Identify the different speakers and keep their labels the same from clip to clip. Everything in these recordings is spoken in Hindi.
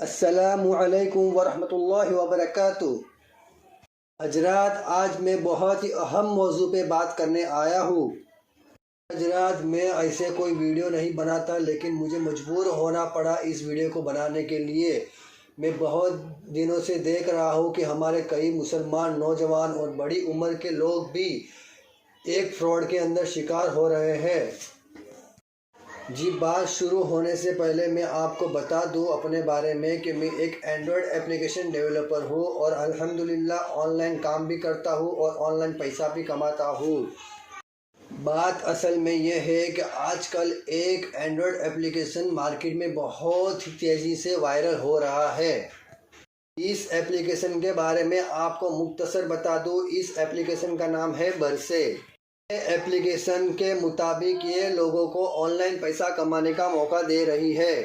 Speaker 1: अस्सलामुअलैकुम वरहमतुल्लाहि वबरकातुहू। हजरात, आज मैं बहुत ही अहम मौजू पे बात करने आया हूँ। हजरात, मैं ऐसे कोई वीडियो नहीं बनाता, लेकिन मुझे मजबूर होना पड़ा इस वीडियो को बनाने के लिए। मैं बहुत दिनों से देख रहा हूँ कि हमारे कई मुसलमान नौजवान और बड़ी उम्र के लोग भी एक फ्रॉड के अंदर शिकार हो रहे हैं। जी, बात शुरू होने से पहले मैं आपको बता दूं अपने बारे में कि मैं एक एंड्रॉयड एप्लीकेशन डेवलपर हूं और अल्हम्दुलिल्लाह ऑनलाइन काम भी करता हूं और ऑनलाइन पैसा भी कमाता हूं। बात असल में यह है कि आजकल एक एंड्रॉयड एप्लीकेशन मार्केट में बहुत ही तेज़ी से वायरल हो रहा है। इस एप्लीकेशन के बारे में आपको मुख्तसर बता दूं। इस एप्लीकेशन का नाम है बरसे। एप्लीकेशन के मुताबिक ये लोगों को ऑनलाइन पैसा कमाने का मौका दे रही है,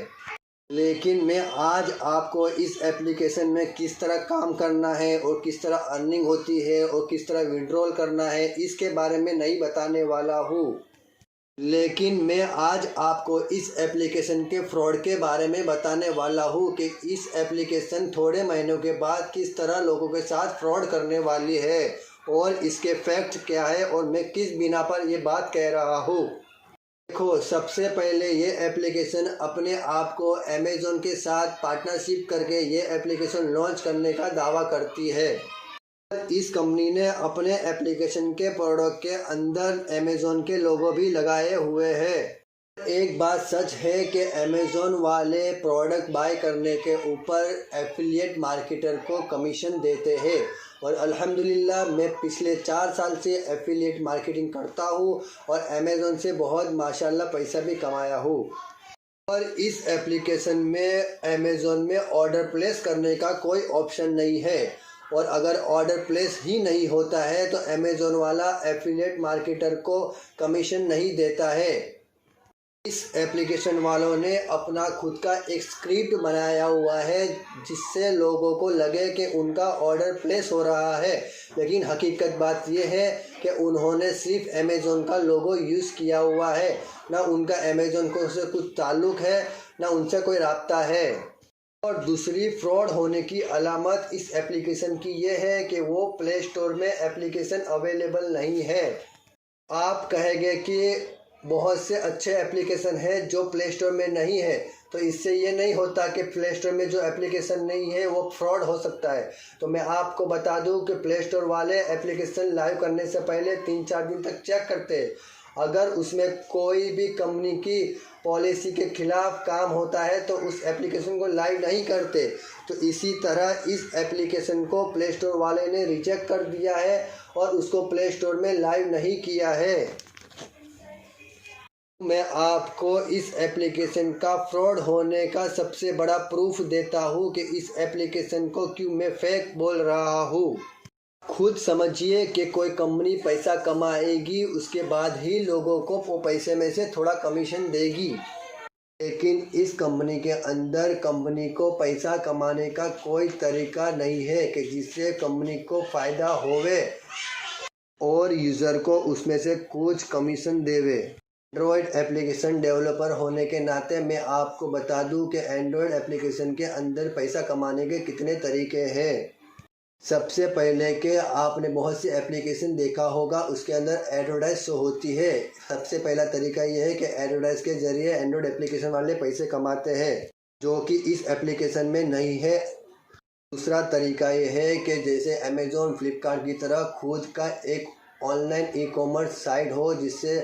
Speaker 1: लेकिन मैं आज आपको इस एप्लीकेशन में किस तरह काम करना है और किस तरह अर्निंग होती है और किस तरह विड्रॉल करना है इसके बारे में नहीं बताने वाला हूँ। लेकिन मैं आज आपको इस एप्लीकेशन के फ्रॉड के बारे में बताने वाला हूँ कि इस एप्लीकेशन थोड़े महीनों के बाद किस तरह लोगों के साथ फ्रॉड करने वाली है और इसके फैक्ट क्या है और मैं किस बिना पर ये बात कह रहा हूँ। देखो, सबसे पहले ये एप्लीकेशन अपने आप को अमेज़न के साथ पार्टनरशिप करके ये एप्लीकेशन लॉन्च करने का दावा करती है। इस कंपनी ने अपने एप्लीकेशन के प्रोडक्ट के अंदर अमेज़न के लोगो भी लगाए हुए हैं। एक बात सच है कि अमेज़न वाले प्रोडक्ट बाय करने के ऊपर एफिलिएट मार्केटर को कमीशन देते हैं और अल्हम्दुलिल्लाह मैं पिछले 4 साल से एफिलिएट मार्केटिंग करता हूँ और अमेज़न से बहुत माशाल्लाह पैसा भी कमाया हूँ। और इस एप्लीकेशन में अमेज़न में ऑर्डर प्लेस करने का कोई ऑप्शन नहीं है और अगर ऑर्डर प्लेस ही नहीं होता है तो अमेज़न वाला एफिलिएट मार्केटर को कमीशन नहीं देता है। इस एप्लीकेशन वालों ने अपना खुद का एक स्क्रिप्ट बनाया हुआ है जिससे लोगों को लगे कि उनका ऑर्डर प्लेस हो रहा है, लेकिन हकीकत बात यह है कि उन्होंने सिर्फ अमेज़न का लोगो यूज़ किया हुआ है। ना उनका अमेज़न को से कुछ ताल्लुक़ है, ना उनसे कोई राब्ता है। और दूसरी फ्रॉड होने की अलामत इस एप्लीकेशन की यह है कि वो प्ले स्टोर में एप्लीकेशन अवेलेबल नहीं है। आप कहेंगे कि बहुत से अच्छे एप्लीकेशन हैं जो प्ले स्टोर में नहीं है, तो इससे ये नहीं होता कि प्ले स्टोर में जो एप्लीकेशन नहीं है वो फ्रॉड हो सकता है। तो मैं आपको बता दूं कि प्ले स्टोर वाले एप्लीकेशन लाइव करने से पहले 3-4 दिन तक चेक करते हैं। अगर उसमें कोई भी कंपनी की पॉलिसी के खिलाफ काम होता है तो उस एप्लीकेशन को लाइव नहीं करते। तो इसी तरह इस एप्लीकेशन को प्ले स्टोर वाले ने रिजेक्ट कर दिया है और उसको प्ले स्टोर में लाइव नहीं किया है। मैं आपको इस एप्लीकेशन का फ्रॉड होने का सबसे बड़ा प्रूफ देता हूँ कि इस एप्लीकेशन को क्यों मैं फेक बोल रहा हूँ। खुद समझिए कि कोई कंपनी पैसा कमाएगी, उसके बाद ही लोगों को वो पैसे में से थोड़ा कमीशन देगी, लेकिन इस कंपनी के अंदर कंपनी को पैसा कमाने का कोई तरीका नहीं है कि जिससे कंपनी को फ़ायदा होवे और यूज़र को उसमें से कुछ कमीशन देवे। एंड्रॉयड एप्लीकेशन डेवलपर होने के नाते मैं आपको बता दूं कि एंड्रॉयड एप्लीकेशन के अंदर पैसा कमाने के कितने तरीके हैं। सबसे पहले कि आपने बहुत सी एप्लीकेशन देखा होगा, उसके अंदर एडवर्टाइज शो होती है। सबसे पहला तरीका यह है कि एडवर्टाइज के ज़रिए एंड्रॉयड एप्लीकेशन वाले पैसे कमाते हैं, जो कि इस एप्लीकेशन में नहीं है। दूसरा तरीका यह है कि जैसे अमेज़न, फ्लिपकार्ट की तरह खुद का एक ऑनलाइन ई-कॉमर्स साइट हो जिससे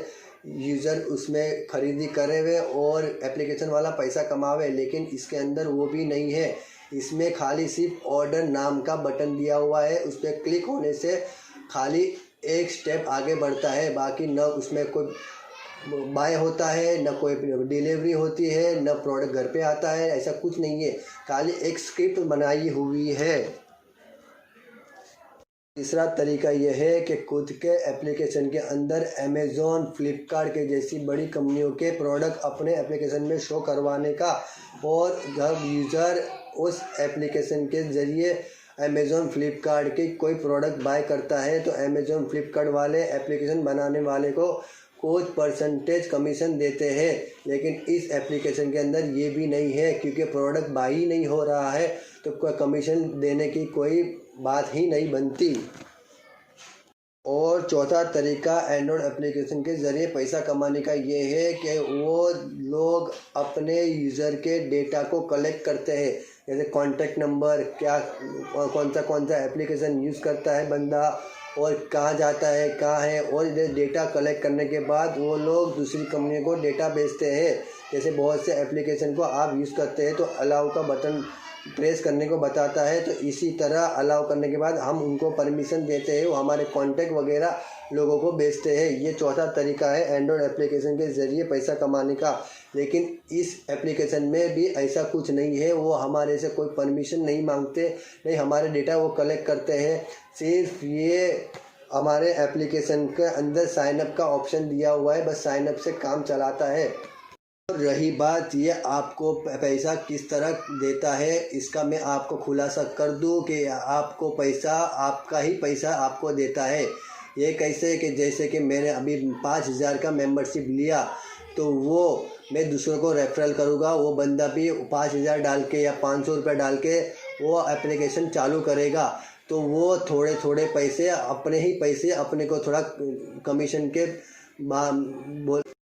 Speaker 1: यूज़र उसमें ख़रीदी करे हुए और एप्लीकेशन वाला पैसा कमावे, लेकिन इसके अंदर वो भी नहीं है। इसमें खाली सिर्फ ऑर्डर नाम का बटन दिया हुआ है, उस पर क्लिक होने से खाली एक स्टेप आगे बढ़ता है, बाकी न उसमें कोई बाय होता है, न कोई डिलीवरी होती है, न प्रोडक्ट घर पे आता है। ऐसा कुछ नहीं है, खाली एक स्क्रिप्ट बनाई हुई है। तीसरा तरीका यह है कि खुद के एप्लीकेशन के अंदर अमेज़न, फ्लिपकार्ट के जैसी बड़ी कंपनियों के प्रोडक्ट अपने एप्लीकेशन में शो करवाने का, और जब यूज़र उस एप्लीकेशन के ज़रिए अमेज़न, फ्लिपकार्ट के कोई प्रोडक्ट बाय करता है तो अमेज़न, फ्लिपकार्ट वाले एप्लीकेशन बनाने वाले को कुछ परसेंटेज कमीशन देते हैं, लेकिन इस एप्लीकेशन के अंदर ये भी नहीं है, क्योंकि प्रोडक्ट बाई ही नहीं हो रहा है तो कोई कमीशन देने की कोई बात ही नहीं बनती। और चौथा तरीका एंड्रॉयड एप्लीकेशन के ज़रिए पैसा कमाने का ये है कि वो लोग अपने यूज़र के डेटा को कलेक्ट करते हैं, जैसे कॉन्टैक्ट नंबर, क्या कौन सा एप्लीकेशन यूज़ करता है बंदा और कहाँ जाता है कहाँ है, और डेटा कलेक्ट करने के बाद वो लोग दूसरी कंपनी को डेटा बेचते हैं। जैसे बहुत से एप्लीकेशन को आप यूज़ करते हैं तो अलाउ का बटन प्रेस करने को बताता है, तो इसी तरह अलाउ करने के बाद हम उनको परमिशन देते हैं, वो हमारे कॉन्टैक्ट वगैरह लोगों को बेचते हैं। ये चौथा तरीका है एंड्रॉयड एप्लीकेशन के ज़रिए पैसा कमाने का। लेकिन इस एप्लीकेशन में भी ऐसा कुछ नहीं है, वो हमारे से कोई परमिशन नहीं मांगते, नहीं हमारे डेटा वो कलेक्ट करते हैं। सिर्फ ये हमारे एप्लीकेशन के अंदर साइनअप का ऑप्शन दिया हुआ है, बस साइनअप से काम चलाता है। रही बात ये आपको पैसा किस तरह देता है, इसका मैं आपको खुलासा कर दूं कि आपको पैसा, आपका ही पैसा आपको देता है। ये कैसे कि जैसे कि मैंने अभी 5,000 का मेंबरशिप लिया, तो वो मैं दूसरों को रेफरल करूँगा, वो बंदा भी 5,000 डाल के या 500 रुपये डाल के वो एप्लीकेशन चालू करेगा, तो वो थोड़े थोड़े पैसे, अपने ही पैसे अपने को थोड़ा कमीशन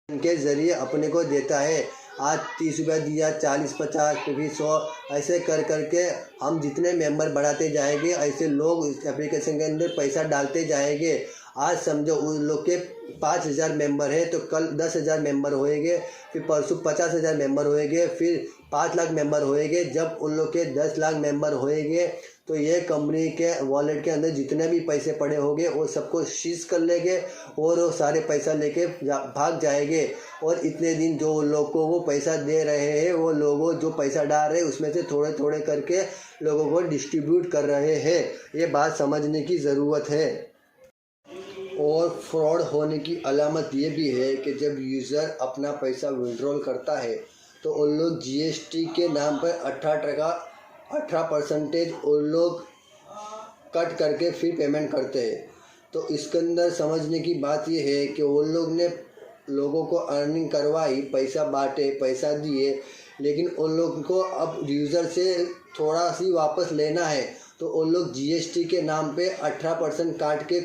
Speaker 1: के ज़रिए अपने को देता है। आज 30 रुपये दिया, 40, 50, कभी 100, ऐसे कर करके हम जितने मेंबर बढ़ाते जाएंगे, ऐसे लोग इस एप्लीकेशन के अंदर पैसा डालते जाएंगे। आज समझो उन लोग के 5,000 मेंबर है, तो कल 10,000 मेंबर होएंगे, फिर परसों 50,000 मेंबर होएंगे, फिर 5 लाख मेंबर होएंगे। जब उन लोग के 10 लाख मेंबर होएंगे तो ये कंपनी के वॉलेट के अंदर जितने भी पैसे पड़े होंगे वो सबको सीज कर लेंगे और वो सारे पैसा लेके भाग जाएंगे। और इतने दिन जो लोग को वो पैसा दे रहे हैं, वो लोगों जो पैसा डाल रहे हैं उसमें से थोड़े थोड़े करके लोगों को डिस्ट्रीब्यूट कर रहे हैं। ये बात समझने की ज़रूरत है। और फ्रॉड होने की अलामत ये भी है कि जब यूज़र अपना पैसा विड्रॉल करता है तो उन लोग जीएसटी के नाम पर 18% उन लोग कट करके फिर पेमेंट करते हैं। तो इसके अंदर समझने की बात ये है कि उन लोग ने लोगों को अर्निंग करवाई, पैसा बांटे, पैसा दिए, लेकिन उन लोग को अब यूज़र से थोड़ा सी वापस लेना है, तो उन लोग जीएसटी के नाम पे 18% काट के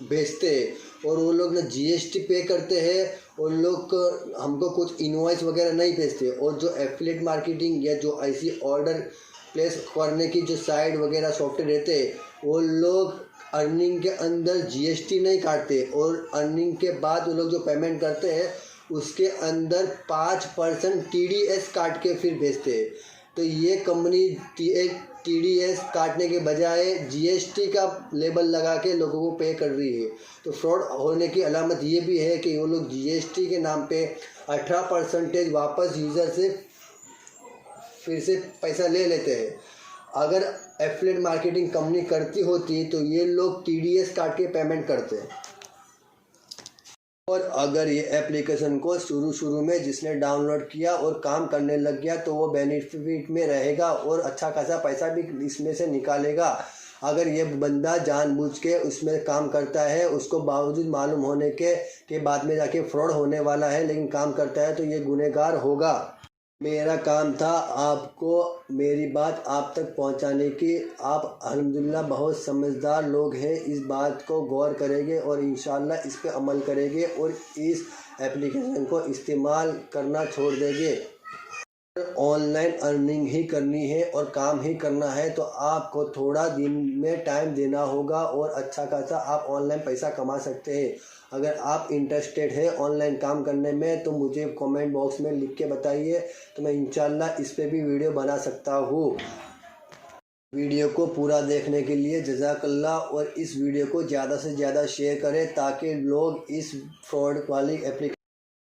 Speaker 1: भेजते हैं। और वो लोग ना जीएसटी पे करते हैं, उन लोग हमको कुछ इनवॉइस वगैरह नहीं भेजते। और जो एफिलिएट मार्केटिंग या जो ऐसी ऑर्डर प्लेस करने की जो साइट वगैरह सॉफ्टवेयर रहते हैं, वो लोग अर्निंग के अंदर जीएसटी नहीं काटते, और अर्निंग के बाद वो लोग जो पेमेंट करते हैं उसके अंदर 5% टीडीएस काट के फिर भेजते हैं। तो ये कंपनी टीडीएस काटने के बजाय जीएसटी का लेबल लगा के लोगों को पे कर रही है। तो फ्रॉड होने की अलामत ये भी है कि वो लोग जीएसटी के नाम पे 18% वापस यूज़र से फिर से पैसा ले लेते हैं। अगर एफिलिएट मार्केटिंग कंपनी करती होती तो ये लोग टीडीएस काट के पेमेंट करते हैं। और अगर ये एप्लीकेशन को शुरू में जिसने डाउनलोड किया और काम करने लग गया तो वो बेनिफिट में रहेगा और अच्छा खासा पैसा भी इसमें से निकालेगा। अगर ये बंदा जानबूझ के उसमें काम करता है, उसको बावजूद मालूम होने के बाद में जाके फ्रॉड होने वाला है लेकिन काम करता है, तो ये गुनहगार होगा। मेरा काम था आपको मेरी बात आप तक पहुंचाने की। आप अल्हम्दुलिल्लाह बहुत समझदार लोग हैं, इस बात को गौर करेंगे और इंशाल्लाह इस पे अमल करेंगे और इस एप्लीकेशन को इस्तेमाल करना छोड़ देंगे। ऑनलाइन अर्निंग ही करनी है और काम ही करना है तो आपको थोड़ा दिन में टाइम देना होगा और अच्छा खासा आप ऑनलाइन पैसा कमा सकते हैं। अगर आप इंटरेस्टेड है ऑनलाइन काम करने में तो मुझे कमेंट बॉक्स में लिख के बताइए, तो मैं इंशाल्लाह इस पे भी वीडियो बना सकता हूँ। वीडियो को पूरा देखने के लिए जज़ाकल्लाह। और इस वीडियो को ज़्यादा से ज़्यादा शेयर करें ताकि लोग इस फ्रॉड वाली एप्लीकेशन